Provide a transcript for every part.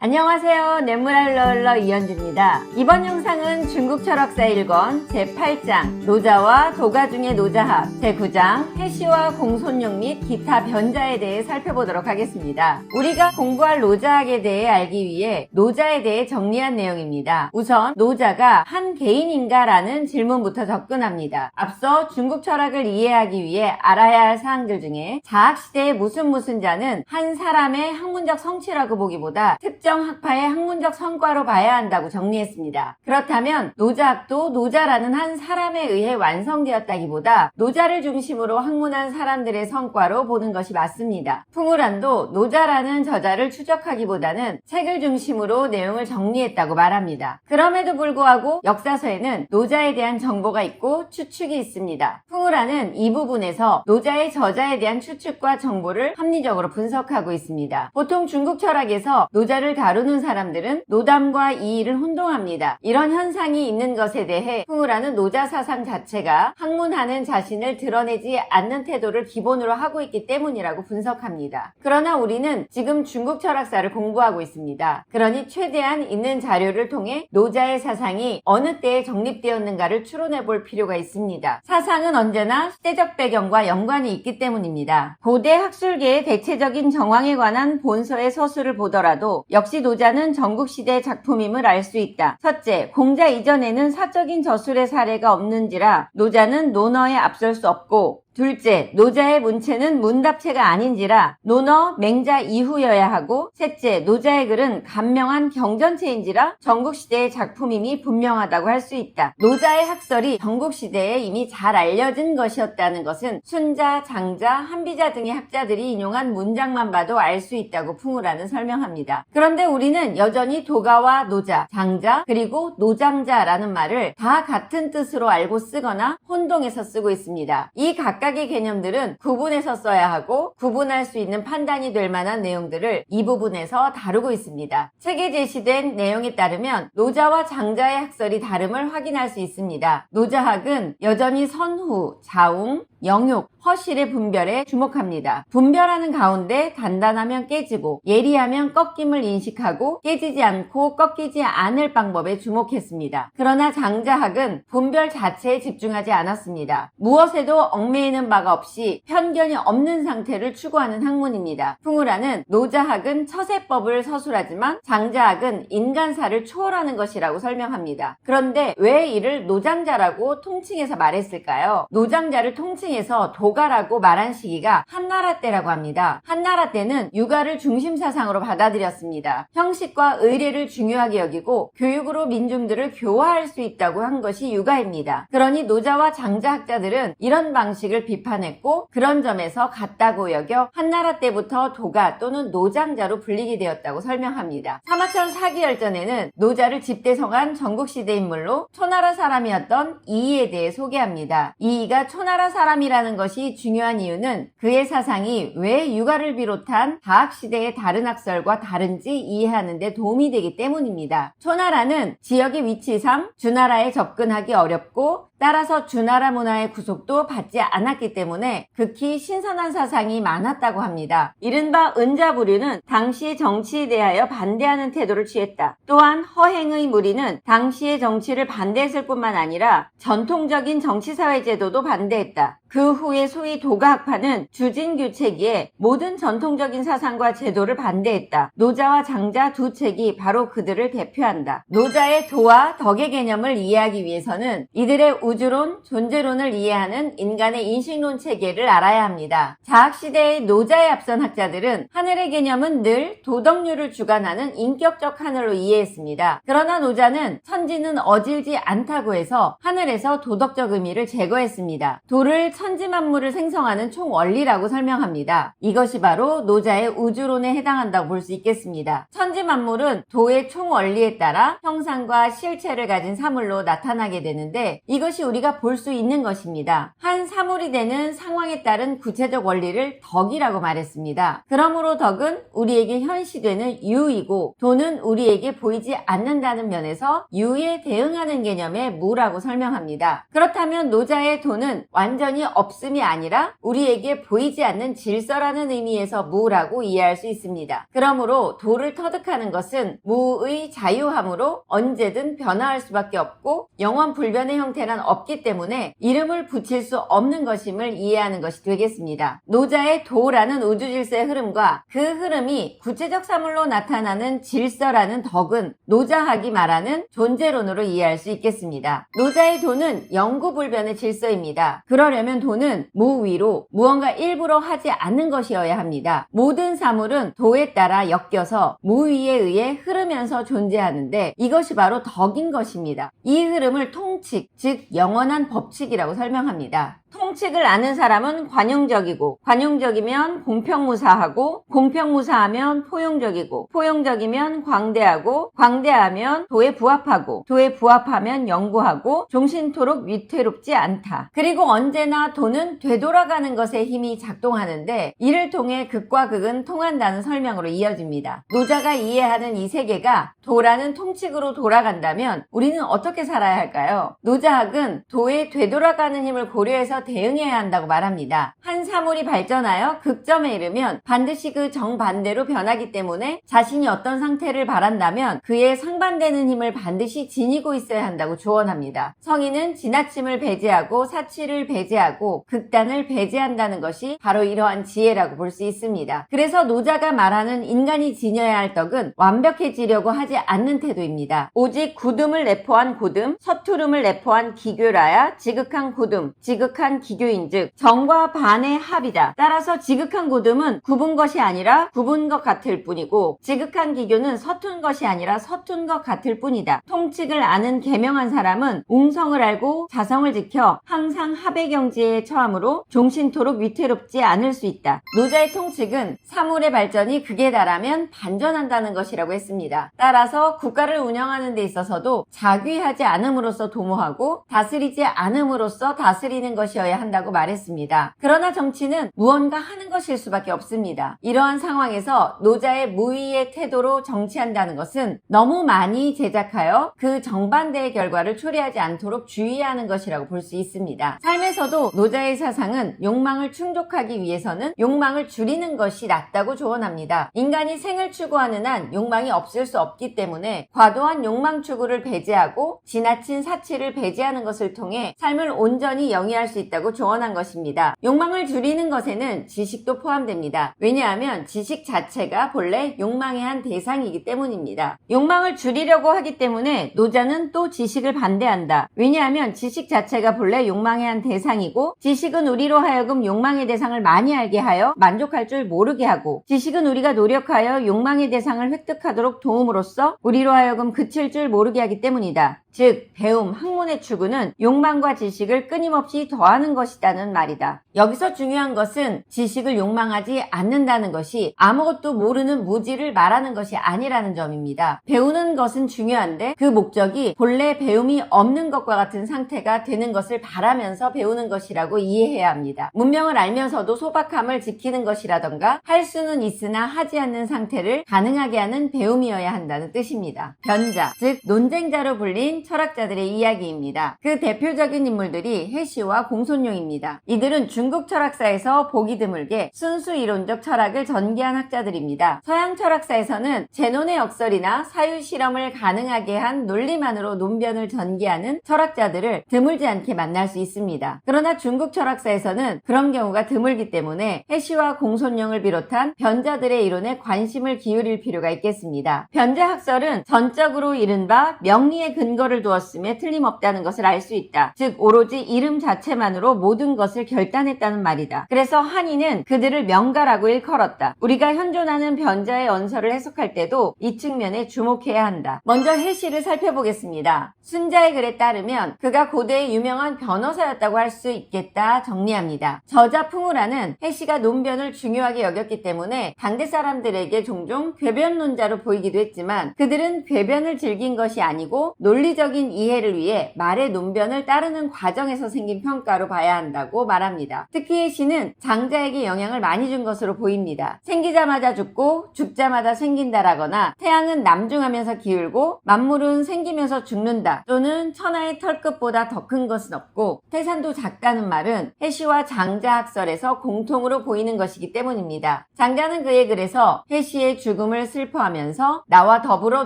안녕하세요. 뇌물알러얼러 이현주입니다. 이번 영상은 중국 철학사 1권 제8장 노자와 도가 중의 노자학 제9장 해시와 공손육 및 기타 변자에 대해 살펴보도록 하겠습니다. 우리가 공부할 노자학에 대해 알기 위해 노자에 대해 정리한 내용입니다. 우선 노자가 한 개인인가 라는 질문부터 접근합니다. 앞서 중국 철학을 이해하기 위해 알아야 할 사항들 중에 자학시대의 무슨 자는 한 사람의 학문적 성취라고 보기보다 특정 학파의 학문적 성과로 봐야 한다고 정리했습니다. 그렇다면 노자학도 노자라는 한 사람에 의해 완성되었다기보다 노자를 중심으로 학문한 사람들의 성과로 보는 것이 맞습니다. 풍우란도 노자라는 저자를 추적하기보다는 책을 중심으로 내용을 정리했다고 말합니다. 그럼에도 불구하고 역사서에는 노자에 대한 정보가 있고 추측이 있습니다. 풍우란은 이 부분에서 노자의 저자에 대한 추측과 정보를 합리적으로 분석하고 있습니다. 보통 중국 철학에서 노자를 다루는 사람들은 노담과 이의를 혼동합니다. 이런 현상이 있는 것에 대해 풍우란은 노자 사상 자체가 학문하는 자신을 드러내지 않는 태도를 기본으로 하고 있기 때문이라고 분석합니다. 그러나 우리는 지금 중국 철학사를 공부하고 있습니다. 그러니 최대한 있는 자료를 통해 노자의 사상이 어느 때에 정립되었는가를 추론해 볼 필요가 있습니다. 사상은 언제나 시대적 배경과 연관이 있기 때문입니다. 고대 학술계의 대체적인 정황에 관한 본서의 서술을 보더라도 역시 노자는 전국시대의 작품임을 알 수 있다. 첫째, 공자 이전에는 사적인 저술의 사례가 없는지라 노자는 논어에 앞설 수 없고, 둘째, 노자의 문체는 문답체가 아닌지라 논어, 맹자 이후여야 하고, 셋째, 노자의 글은 간명한 경전체인지라 전국시대의 작품임이 분명하다고 할 수 있다. 노자의 학설이 전국시대에 이미 잘 알려진 것이었다는 것은 순자, 장자, 한비자 등의 학자들이 인용한 문장만 봐도 알 수 있다고 풍우란은 설명합니다. 그런데 우리는 여전히 도가와 노자, 장자, 그리고 노장자라는 말을 다 같은 뜻으로 알고 쓰거나 혼동해서 쓰고 있습니다. 이 각각의 개념들은 구분해서 써야 하고 구분할 수 있는 판단이 될 만한 내용들을 이 부분에서 다루고 있습니다. 책에 제시된 내용에 따르면 노자와 장자의 학설이 다름을 확인할 수 있습니다. 노자학은 여전히 선후, 자웅, 영육, 허실의 분별에 주목합니다. 분별하는 가운데 단단하면 깨지고 예리하면 꺾임을 인식하고 깨지지 않고 꺾이지 않을 방법에 주목했습니다. 그러나 장자학은 분별 자체에 집중하지 않았습니다. 무엇에도 얽매이는 바가 없이 편견이 없는 상태를 추구하는 학문입니다. 풍우란은 노자학은 처세법을 서술하지만 장자학은 인간사를 초월하는 것이라고 설명합니다. 그런데 왜 이를 노장자라고 통칭해서 말했을까요? 노장자를 통칭해서 도가라고 말한 시기가 한나라 때라고 합니다. 한나라 때는 육아를 중심 사상으로 받아들였습니다. 형식과 의례를 중요하게 여기고 교육으로 민중들을 교화할 수 있다고 한 것이 육아입니다. 그러니 노자와 장자 학자들은 이런 방식을 비판했고 그런 점에서 같다고 여겨 한나라 때부터 도가 또는 노장자로 불리게 되었다고 설명합니다. 사마천 사기열전에는 노자를 집대성한 전국시대 인물로 초나라 사람이었던 이이에 대해 소개합니다. 이이가 초나라 사람이라는 것이 중요한 이유는 그의 사상이 왜 육아를 비롯한 다학시대의 다른 학설과 다른지 이해하는 데 도움이 되기 때문입니다. 초나라는 지역의 위치상 주나라에 접근하기 어렵고 따라서 주나라 문화의 구속도 받지 않았기 때문에 극히 신선한 사상이 많았다고 합니다. 이른바 은자부류는 당시의 정치에 대하여 반대하는 태도를 취했다. 또한 허행의 무리는 당시의 정치를 반대했을 뿐만 아니라 전통적인 정치사회제도도 반대했다. 그 후에 소위 도가학파는 주진규책이에 모든 전통적인 사상과 제도를 반대했다. 노자와 장자 두 책이 바로 그들을 대표한다. 노자의 도와 덕의 개념을 이해하기 위해서는 이들의 우주론, 존재론을 이해하는 인간의 인식론 체계를 알아야 합니다. 자학시대의 노자에 앞선 학자들은 하늘의 개념은 늘 도덕률을 주관하는 인격적 하늘로 이해했습니다. 그러나 노자는 천지는 어질지 않다고 해서 하늘에서 도덕적 의미를 제거했습니다. 도를 천지만물을 생성하는 총원리라고 설명합니다. 이것이 바로 노자의 우주론에 해당한다고 볼 수 있겠습니다. 천지만물은 도의 총원리에 따라 형상과 실체를 가진 사물로 나타나게 되는데 이것이 이것이 우리가 볼 수 있는 것입니다. 한 사물이 되는 상황에 따른 구체적 원리를 덕이라고 말했습니다. 그러므로 덕은 우리에게 현시되는 유이고 도는 우리에게 보이지 않는다는 면에서 유에 대응하는 개념의 무라고 설명합니다. 그렇다면 노자의 도는 완전히 없음이 아니라 우리에게 보이지 않는 질서라는 의미에서 무라고 이해할 수 있습니다. 그러므로 도를 터득하는 것은 무의 자유함으로 언제든 변화할 수밖에 없고 영원 불변의 형태란 없기 때문에 이름을 붙일 수 없는 것임을 이해하는 것이 되겠습니다. 노자의 도라는 우주질서의 흐름과 그 흐름이 구체적 사물로 나타나는 질서라는 덕은 노자학이 말하는 존재론으로 이해할 수 있겠습니다. 노자의 도는 영구불변의 질서입니다. 그러려면 도는 무위로 무언가 일부러 하지 않는 것이어야 합니다. 모든 사물은 도에 따라 엮여서 무위에 의해 흐르면서 존재하는데 이것이 바로 덕인 것입니다. 이 흐름을 통칙, 즉 영원한 법칙이라고 설명합니다. 통칙을 아는 사람은 관용적이고 관용적이면 공평무사하고 공평무사하면 포용적이고 포용적이면 광대하고 광대하면 도에 부합하고 도에 부합하면 영구하고 종신토록 위태롭지 않다. 그리고 언제나 도는 되돌아가는 것에 힘이 작동하는데 이를 통해 극과 극은 통한다는 설명으로 이어집니다. 노자가 이해하는 이 세계가 도라는 통칙으로 돌아간다면 우리는 어떻게 살아야 할까요? 노자학은 도에 되돌아가는 힘을 고려해서 대응해야 한다고 말합니다. 한 사물이 발전하여 극점에 이르면 반드시 그 정반대로 변하기 때문에 자신이 어떤 상태를 바란다면 그에 상반되는 힘을 반드시 지니고 있어야 한다고 조언합니다. 성인은 지나침을 배제하고 사치를 배제하고 극단을 배제한다는 것이 바로 이러한 지혜라고 볼 수 있습니다. 그래서 노자가 말하는 인간이 지녀야 할 덕은 완벽해지려고 하지 않는 태도입니다. 오직 굳음을 내포한 고듬, 서투름을 내포한 기교라야 지극한 고듬, 지극한 기교인즉 정과 반의 합이다. 따라서 지극한 고듬은 굽은 것이 아니라 굽은 것 같을 뿐이고 지극한 기교는 서툰 것이 아니라 서툰 것 같을 뿐이다. 통칙을 아는 계명한 사람은 웅성을 알고 자성을 지켜 항상 합의 경지에 처함으로 종신토록 위태롭지 않을 수 있다. 노자의 통칙은 사물의 발전이 극에 달하면 반전한다는 것이라고 했습니다. 따라서 국가를 운영하는 데 있어서도 자귀하지 않음으로써 도모하고 다스리지 않음으로써 다스리는 것이어야 한다고 말했습니다. 그러나 정치는 무언가 하는 것일 수밖에 없습니다. 이러한 상황에서 노자의 무위의 태도로 정치한다는 것은 너무 많이 제작하여 그 정반대의 결과를 초래하지 않도록 주의하는 것이라고 볼 수 있습니다. 삶에서도 노자의 사상은 욕망을 충족하기 위해서는 욕망을 줄이는 것이 낫다고 조언합니다. 인간이 생을 추구하는 한 욕망이 없을 수 없기 때문에 과도한 욕망 추구를 배제하고 지나친 사치를 배제하는 것을 통해 삶을 온전히 영위할 수 있다고 조언한 것입니다. 욕망을 줄이는 것에는 지식도 포함됩니다. 왜냐하면 지식 자체가 본래 욕망의 한 대상이기 때문입니다. 욕망을 줄이려고 하기 때문에 노자는 또 지식을 반대한다. 왜냐하면 지식 자체가 본래 욕망의 한 대상이고 지식은 우리로 하여금 욕망의 대상을 많이 알게 하여 만족할 줄 모르게 하고 지식은 우리가 노력하여 욕망의 대상을 획득하도록 도움으로써 우리로 하여금 그칠 줄 모르게 하기 때문이다. 즉 배움, 학문의 추구는 욕망과 지식을 끊임없이 더하는 것이라는 말이다. 여기서 중요한 것은 지식을 욕망하지 않는다는 것이 아무것도 모르는 무지를 말하는 것이 아니라는 점입니다. 배우는 것은 중요한데 그 목적이 본래 배움이 없는 것과 같은 상태가 되는 것을 바라면서 배우는 것이라고 이해해야 합니다. 문명을 알면서도 소박함을 지키는 것이라던가 할 수는 있으나 하지 않는 상태를 가능하게 하는 배움이어야 한다는 뜻입니다. 변자, 즉 논쟁자로 불린 철학자들의 이야기입니다. 그 대표적인 인물들이 해시와 공손룡입니다. 이들은 중국 철학사에서 보기 드물게 순수 이론적 철학을 전개한 학자들입니다. 서양 철학사에서는 제논의 역설이나 사유 실험을 가능하게 한 논리만으로 논변을 전개하는 철학자들을 드물지 않게 만날 수 있습니다. 그러나 중국 철학사에서는 그런 경우가 드물기 때문에 해시와 공손룡을 비롯한 변자들의 이론에 관심을 기울일 필요가 있겠습니다. 변자 학설은 전적으로 이른바 명리의 근거를 두었음에 틀림없다는 것을 알 수 있다. 즉 오로지 이름 자체만으로 시간으로 모든 것을 결단했다는 말이다. 그래서 한이는 그들을 명가라고 일컬었다. 우리가 현존하는 변자의 언서를 해석할 때도 이 측면에 주목해야 한다. 먼저 해시를 살펴보겠습니다. 순자의 글에 따르면 그가 고대의 유명한 변호사였다고 할 수 있겠다 정리합니다. 저자 풍우라는 해시가 논변을 중요하게 여겼기 때문에 당대 사람들에게 종종 궤변론자로 보이기도 했지만 그들은 궤변을 즐긴 것이 아니고 논리적인 이해를 위해 말의 논변을 따르는 과정에서 생긴 평가로 봐야 한다고 말합니다. 특히 해시는 장자에게 영향을 많이 준 것으로 보입니다. 생기자마자 죽고 죽자마자 생긴다라거나 태양은 남중하면서 기울고 만물은 생기면서 죽는다 또는 천하의 털끝보다 더 큰 것은 없고 태산도 작다는 말은 해시와 장자 학설에서 공통으로 보이는 것이기 때문입니다. 장자는 그의 글에서 해시의 죽음을 슬퍼하면서 나와 더불어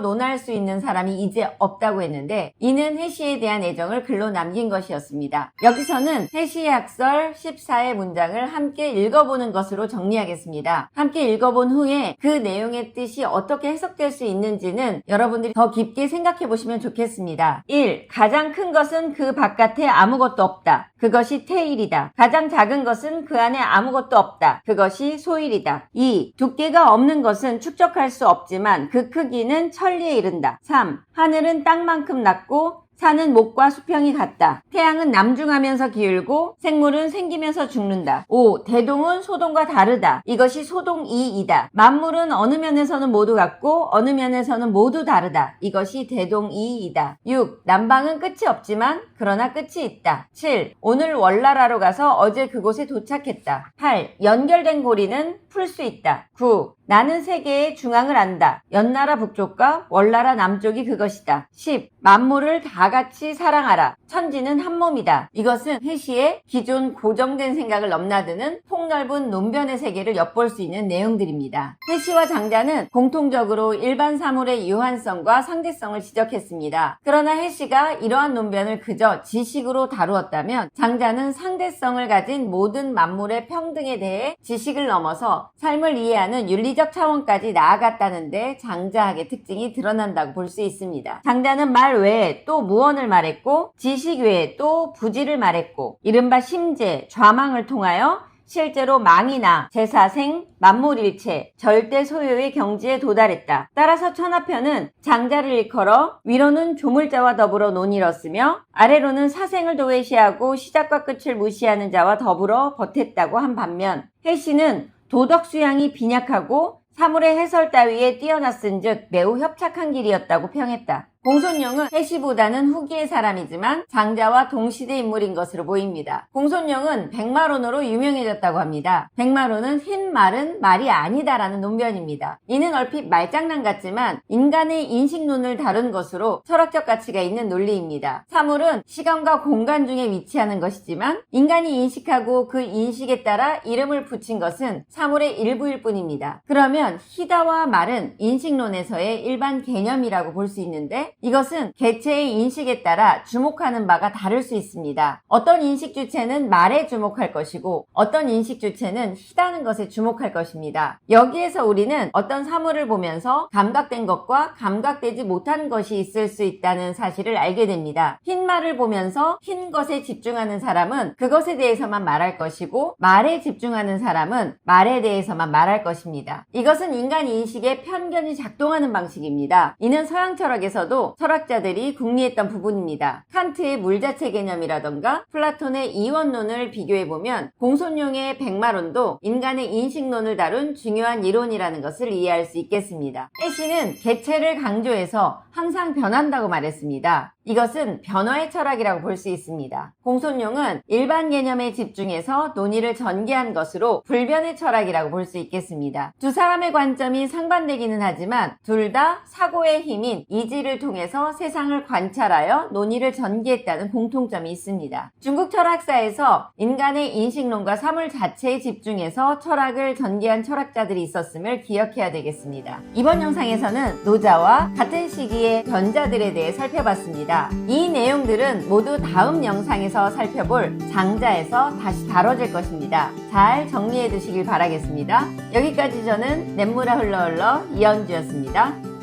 논할 수 있는 사람이 이제 없다고 했는데 이는 해시에 대한 애정을 글로 남긴 것이었습니다. 여기서는 해시의 학설 14의 문장을 함께 읽어보는 것으로 정리하겠습니다. 함께 읽어본 후에 그 내용의 뜻이 어떻게 해석될 수 있는지는 여러분들이 더 깊게 생각해 보시면 좋겠습니다. 1. 가장 큰 것은 그 바깥에 아무것도 없다. 그것이 태일이다. 가장 작은 것은 그 안에 아무것도 없다. 그것이 소일이다. 2. 두께가 없는 것은 축적할 수 없지만 그 크기는 천리에 이른다. 3. 하늘은 땅만큼 낮고 산은 목과 수평이 같다. 태양은 남중하면서 기울고 생물은 생기면서 죽는다. 5. 대동은 소동과 다르다. 이것이 소동이이다. 만물은 어느 면에서는 모두 같고 어느 면에서는 모두 다르다. 이것이 대동이이다. 6. 남방은 끝이 없지만 그러나 끝이 있다. 7. 오늘 월나라로 가서 어제 그곳에 도착했다. 8. 연결된 고리는 풀 수 있다. 9. 나는 세계의 중앙을 안다. 연나라 북쪽과 월나라 남쪽이 그것이다. 10. 만물을 다 같이 사랑하라. 천지는 한 몸이다. 이것은 해시의 기존 고정된 생각을 넘나드는 폭넓은 논변의 세계를 엿볼 수 있는 내용들입니다. 해시와 장자는 공통적으로 일반 사물의 유한성과 상대성을 지적했습니다. 그러나 해시가 이러한 논변을 그저 지식으로 다루었다면 장자는 상대성을 가진 모든 만물의 평등에 대해 지식을 넘어서 삶을 이해하는 윤리적 차원까지 나아갔다는데 장자학의 특징이 드러난다고 볼 수 있습니다. 장자는 말 외에 또 무언을 말했고 지식 외에 또 부지를 말했고 이른바 심재, 좌망을 통하여 실제로 망이나 제사생, 만물일체, 절대 소유의 경지에 도달했다. 따라서 천하편은 장자를 일컬어 위로는 조물자와 더불어 논이뤘으며 아래로는 사생을 도외시하고 시작과 끝을 무시하는 자와 더불어 버텼다고 한 반면 해시는 도덕 수양이 빈약하고 사물의 해설 따위에 뛰어났은즉 매우 협착한 길이었다고 평했다. 공손룡은 해시보다는 후기의 사람이지만 장자와 동시대 인물인 것으로 보입니다. 공손룡은 백마론으로 유명해졌다고 합니다. 백마론은 흰 말은 말이 아니다라는 논변입니다. 이는 얼핏 말장난 같지만 인간의 인식론을 다룬 것으로 철학적 가치가 있는 논리입니다. 사물은 시간과 공간 중에 위치하는 것이지만 인간이 인식하고 그 인식에 따라 이름을 붙인 것은 사물의 일부일 뿐입니다. 그러면 희다와 말은 인식론에서의 일반 개념이라고 볼 수 있는데 이것은 개체의 인식에 따라 주목하는 바가 다를 수 있습니다. 어떤 인식 주체는 말에 주목할 것이고 어떤 인식 주체는 희다는 것에 주목할 것입니다. 여기에서 우리는 어떤 사물을 보면서 감각된 것과 감각되지 못한 것이 있을 수 있다는 사실을 알게 됩니다. 흰 말을 보면서 흰 것에 집중하는 사람은 그것에 대해서만 말할 것이고 말에 집중하는 사람은 말에 대해서만 말할 것입니다. 이것은 인간 인식에 편견이 작동하는 방식입니다. 이는 서양 철학에서도 철학자들이 궁리했던 부분입니다. 칸트의 물자체 개념이라던가 플라톤의 이원론을 비교해보면 공손룡의 백마론도 인간의 인식론을 다룬 중요한 이론이라는 것을 이해할 수 있겠습니다. 해시는 개체를 강조해서 항상 변한다고 말했습니다. 이것은 변화의 철학이라고 볼 수 있습니다. 공손룡은 일반 개념에 집중해서 논의를 전개한 것으로 불변의 철학이라고 볼 수 있겠습니다. 두 사람의 관점이 상반되기는 하지만 둘 다 사고의 힘인 이지를 통해서 세상을 관찰하여 논의를 전개했다는 공통점이 있습니다. 중국 철학사에서 인간의 인식론과 사물 자체에 집중해서 철학을 전개한 철학자들이 있었음을 기억해야 되겠습니다. 이번 영상에서는 노자와 같은 시기의 변자들에 대해 살펴봤습니다. 이 내용들은 모두 다음 영상에서 살펴볼 장자에서 다시 다뤄질 것입니다. 잘 정리해 두시길 바라겠습니다. 여기까지 저는 냇물아 흘러흘러 이연주였습니다.